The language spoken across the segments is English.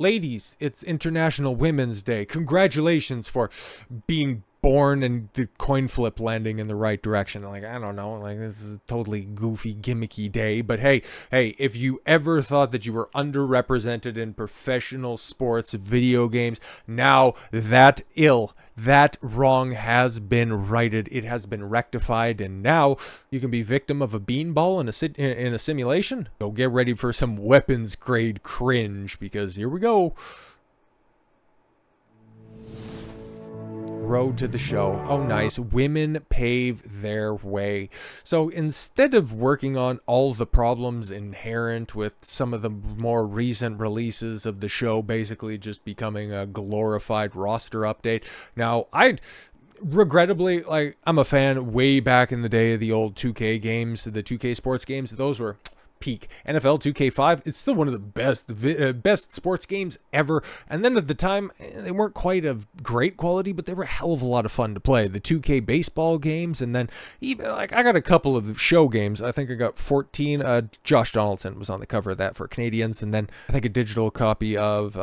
Ladies, it's International Women's Day. Congratulations for being born and the coin flip landing in the right direction. Like, I don't know, like, this is a totally goofy, gimmicky day, but hey, if you ever thought that you were underrepresented in professional sports, video games, now that wrong has been righted. It has been rectified, and now you can be victim of a beanball in a simulation. So get ready for some weapons grade cringe, because here we go. Road to the show. Oh, nice. Women pave their way. So instead of working on all the problems inherent with some of the more recent releases of the show, basically just becoming a glorified roster update. Now, regrettably, like, I'm a fan way back in the day of the old 2K games, the 2K sports games. Those were peak. NFL 2K5 is still one of the best sports games ever. And then at the time, they weren't quite of great quality, but they were a hell of a lot of fun to play. The 2K baseball games, and then even, like, I got a couple of show games. I think I got 14. Josh Donaldson was on the cover of that for Canadians, and then I think a digital copy of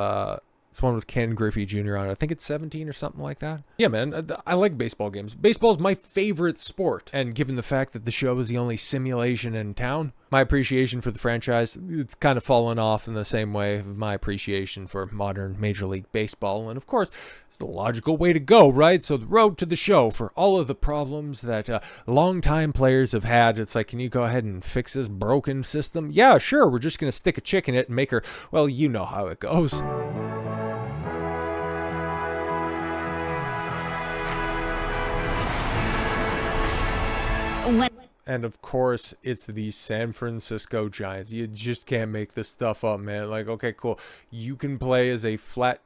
it's one with Ken Griffey Jr. on it. I think it's 17 or something like that. Yeah, man, I like baseball games. Baseball's my favorite sport. And given the fact that the show is the only simulation in town, my appreciation for the franchise, it's kind of fallen off in the same way of my appreciation for modern Major League Baseball. And of course, it's the logical way to go, right? So the road to the show for all of the problems that longtime players have had. It's like, can you go ahead and fix this broken system? Yeah, sure. We're just going to stick a chick in it and make her, well, you know how it goes. And of course, it's the San Francisco Giants. You just can't make this stuff up, man. Like, okay, cool. You can play as a flat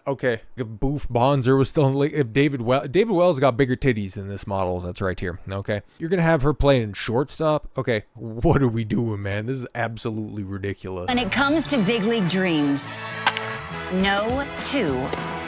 okay, if Boof Bonzer was still in the league, if David Wells got bigger titties than this model that's right here, okay? You're going to have her playing shortstop? Okay, what are we doing, man? This is absolutely ridiculous. When it comes to big league dreams, no two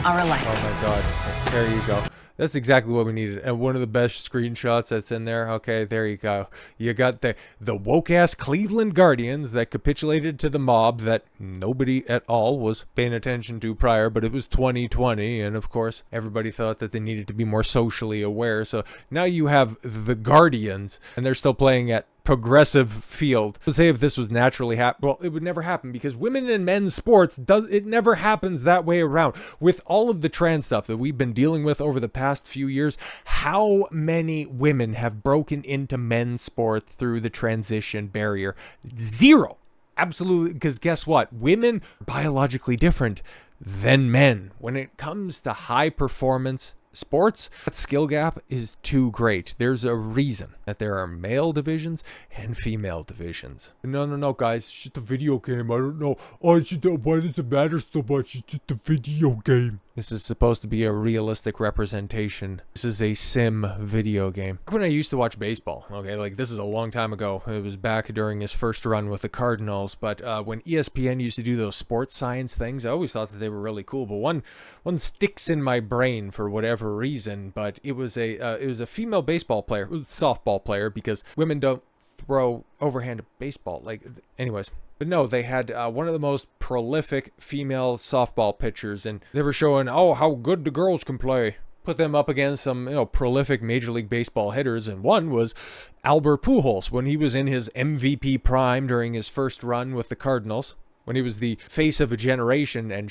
are alike. Oh my God, there you go. That's exactly what we needed. And one of the best screenshots that's in there. Okay, there you go. You got the woke-ass Cleveland Guardians that capitulated to the mob that nobody at all was paying attention to prior, but it was 2020. And of course, everybody thought that they needed to be more socially aware. So now you have the Guardians, and they're still playing at Progressive Field. I would say if this was naturally well, it would never happen, because women and men's sports it never happens that way around. With all of the trans stuff that we've been dealing with over the past few years, how many women have broken into men's sport through the transition barrier? Zero. Absolutely, because guess what? Women are biologically different than men. When it comes to high performance sports, that skill gap is too great. There's a reason that there are male divisions and female divisions. No, guys, it's just a video game. I don't know. Oh, why does it matter so much? It's just a video game. This is supposed to be a realistic representation. This is a sim video game. When I used to watch baseball, okay, like this is a long time ago. It was back during his first run with the Cardinals. But when ESPN used to do those sports science things, I always thought that they were really cool. But one sticks in my brain for whatever reason. But it was a female baseball player, it was a softball player, because women don't throw overhand baseball. Like, anyways. But no, they had one of the most prolific female softball pitchers, and they were showing, oh, how good the girls can play. Put them up against some, prolific Major League Baseball hitters, and one was Albert Pujols when he was in his MVP prime during his first run with the Cardinals, when he was the face of a generation. And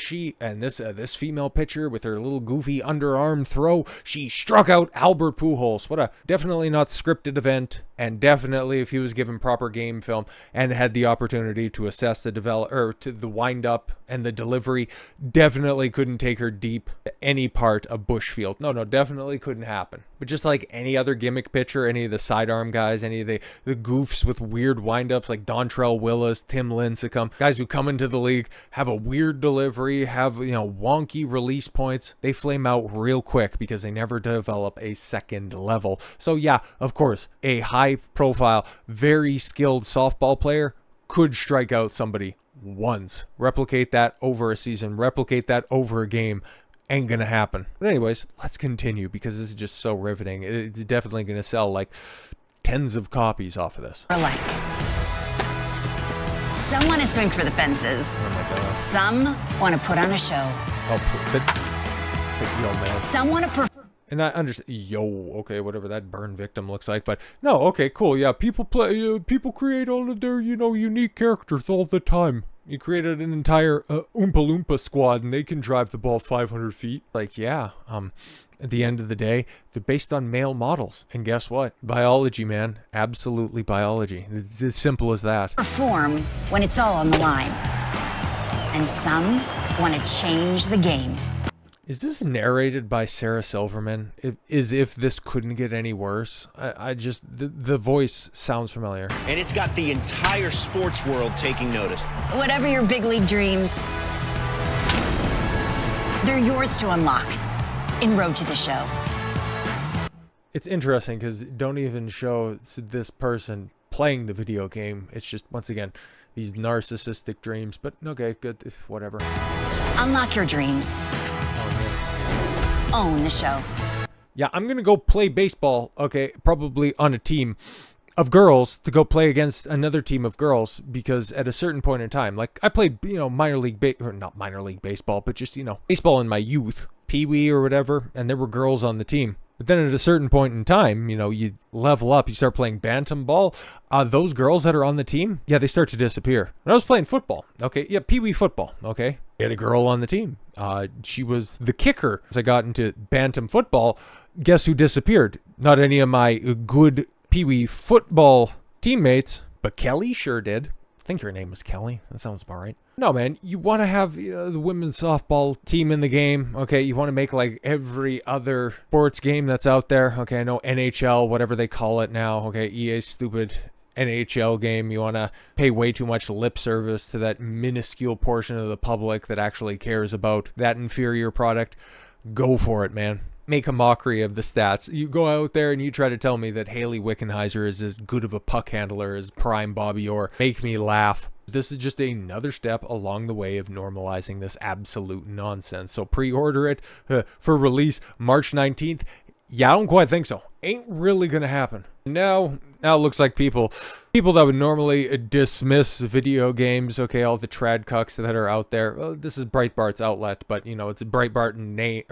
this female pitcher with her little goofy underarm throw, she struck out Albert Pujols. What a definitely not scripted event. And definitely, if he was given proper game film and had the opportunity to assess the wind up and the delivery, definitely couldn't take her deep to any part of Bushfield. No, definitely couldn't happen. But just like any other gimmick pitcher, any of the sidearm guys, any of the goofs with weird wind-ups like Dontrell Willis, Tim Lincecum, guys who come into the league, have a weird delivery, have, wonky release points, they flame out real quick because they never develop a second level. So yeah, of course, a high-profile, very skilled softball player could strike out somebody once. Replicate that over a season, replicate that over a game. Ain't gonna happen. But anyways, let's continue, because this is just so riveting. It's definitely gonna sell like tens of copies off of this. Alike. Some want to swing for the fences. Oh my God. Some want to put on a show. Oh, yo, man. Some want to perform. And I understand, okay, whatever that burn victim looks like, but no, okay, cool, yeah, people create all of their, unique characters all the time. You created an entire Oompa Loompa squad, and they can drive the ball 500 feet. Like, yeah, at the end of the day, they're based on male models, and guess what? Biology, man, absolutely biology. It's as simple as that. Perform when it's all on the line. And some want to change the game. Is this narrated by Sarah Silverman? As if this couldn't get any worse? I just, the voice sounds familiar. And it's got the entire sports world taking notice. Whatever your big league dreams, they're yours to unlock in Road to the Show. It's interesting because don't even show this person playing the video game. It's just, once again, these narcissistic dreams. But okay, good, whatever. Unlock your dreams. Own the show. Yeah, I'm gonna go play baseball, okay, probably on a team of girls to go play against another team of girls, because at a certain point in time, like I played, minor league or not minor league baseball, but just, baseball in my youth, pee-wee or whatever, and there were girls on the team. But then at a certain point in time, you level up, you start playing bantam ball. Those girls that are on the team, yeah, they start to disappear. When I was playing football, okay, yeah, pee-wee football, okay, I had a girl on the team. She was the kicker. As I got into bantam football, guess who disappeared? Not any of my good pee-wee football teammates, but Kelly sure did. I think her name was Kelly. That sounds about right. No, man, you want to have the women's softball team in the game, okay? You want to make like every other sports game that's out there, okay? I know NHL, whatever they call it now, okay? EA's stupid NHL game. You want to pay way too much lip service to that minuscule portion of the public that actually cares about that inferior product. Go for it, man. Make a mockery of the stats. You go out there and you try to tell me that Haley Wickenheiser is as good of a puck handler as prime Bobby Orr. Make me laugh. This is just another step along the way of normalizing this absolute nonsense. So pre-order it for release March 19th. Yeah, I don't quite think so. Ain't really gonna happen. Now it looks like people that would normally dismiss video games, okay, all the trad cucks that are out there. Well, this is Breitbart's outlet, but it's Breitbart in name,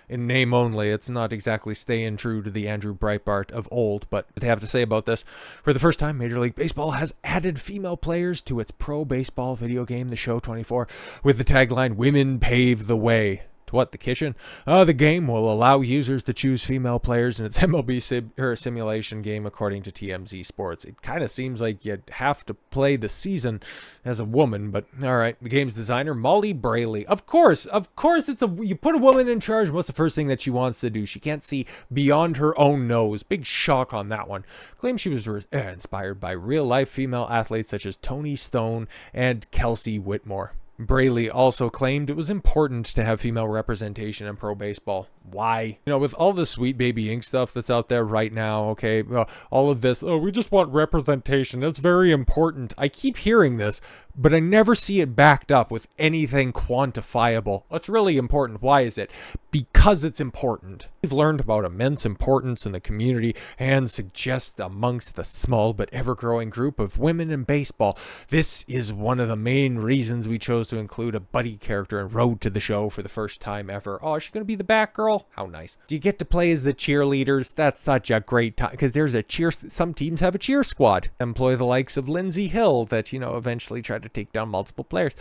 in name only. It's not exactly staying true to the Andrew Breitbart of old. But what they have to say about this: for the first time, Major League Baseball has added female players to its pro baseball video game, The Show 24, with the tagline "Women Pave the Way." What, the kitchen? The game will allow users to choose female players in its MLB simulation game, according to TMZ Sports. It kind of seems like you'd have to play the season as a woman, but all right. The game's designer, Molly Braley. Of course, you put a woman in charge. What's the first thing that she wants to do? She can't see beyond her own nose. Big shock on that one. Claims she was inspired by real-life female athletes such as Toni Stone and Kelsey Whitmore. Braley also claimed it was important to have female representation in pro baseball. Why? With all the Sweet Baby Inc. stuff that's out there right now, okay, all of this, we just want representation. That's very important. I keep hearing this, but I never see it backed up with anything quantifiable. That's really important. Why is it? Because it's important. We've learned about immense importance in the community and suggest amongst the small but ever-growing group of women in baseball. This is one of the main reasons we chose to include a buddy character in Road to the Show for the first time ever. Oh, is she going to be the Batgirl? How nice. Do you get to play as the cheerleaders? That's such a great time, because there's some teams have a cheer squad. Employ the likes of Lindsey Hill that, eventually try to take down multiple players.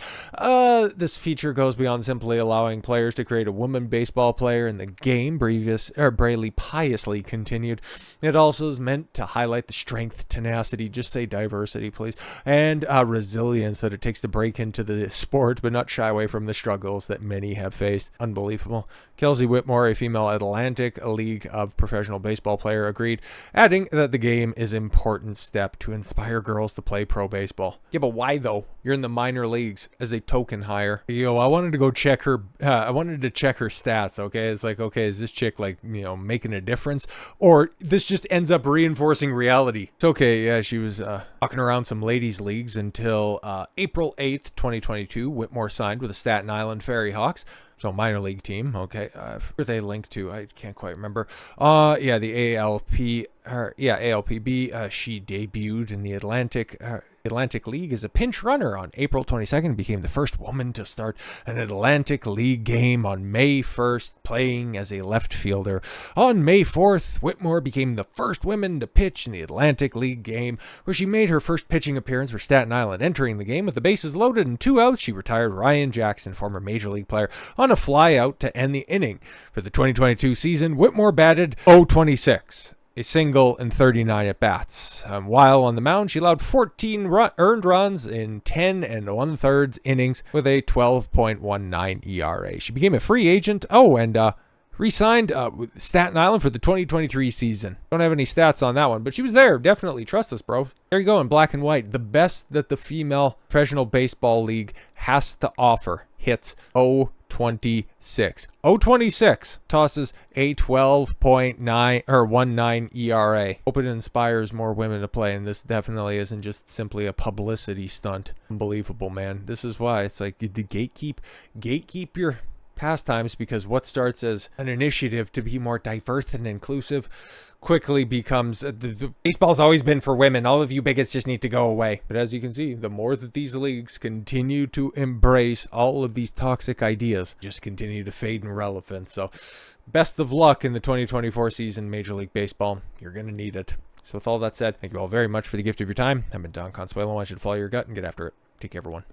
This feature goes beyond simply allowing players to create a woman baseball player in the game, Braley piously continued. It also is meant to highlight the strength, tenacity, just say diversity, please, and resilience that it takes to break into the sport, but not shy away from the struggles that many have faced. Unbelievable. Kelsey Whitmore, a female Atlantic League of Professional Baseball player, agreed, adding that the game is an important step to inspire girls to play pro baseball. Yeah, but why though? You're in the minor leagues as a token hire. I wanted to go check her. I wanted to check her stats. Okay, it's like, okay, is this chick like making a difference, or this just ends up reinforcing reality? It's okay. Yeah, she was walking around some ladies leagues until April 8th, 2022. Whitmore signed with the Staten Island Ferry Hawks. So minor league team, okay. Where they linked to, I can't quite remember. Yeah, the ALPB. She debuted in the Atlantic Atlantic League as a pinch runner on April 22nd, became the first woman to start an Atlantic League game on May 1st, playing as a left fielder. On May 4th, Whitmore became the first woman to pitch in the Atlantic League game, where she made her first pitching appearance for Staten Island. Entering the game with the bases loaded and 2 outs, she retired Ryan Jackson, former Major League player, on a fly out to end the inning. For the 2022 season, Whitmore batted .026. A single and 39 at-bats. While on the mound, she allowed 14 earned runs in 10 1/3 innings with a 12.19 ERA. She became a free agent. And re-signed with Staten Island for the 2023 season. Don't have any stats on that one, but she was there. Definitely. Trust us, bro. There you go in black and white. The best that the female professional baseball league has to offer hits .026. .026 tosses a 12.19 ERA. Hope it inspires more women to play, and this definitely isn't just simply a publicity stunt. Unbelievable, man. This is why it's like the gatekeep your pastimes, because what starts as an initiative to be more diverse and inclusive quickly becomes the baseball's always been for women. All of you bigots just need to go away. But as you can see, the more that these leagues continue to embrace all of these toxic ideas, just continue to fade in relevance. So best of luck in the 2024 season, Major League Baseball. You're going to need it. So with all that said, thank you all very much for the gift of your time. I've been Don Consuelo. I want you to follow your gut and get after it. Take care, everyone.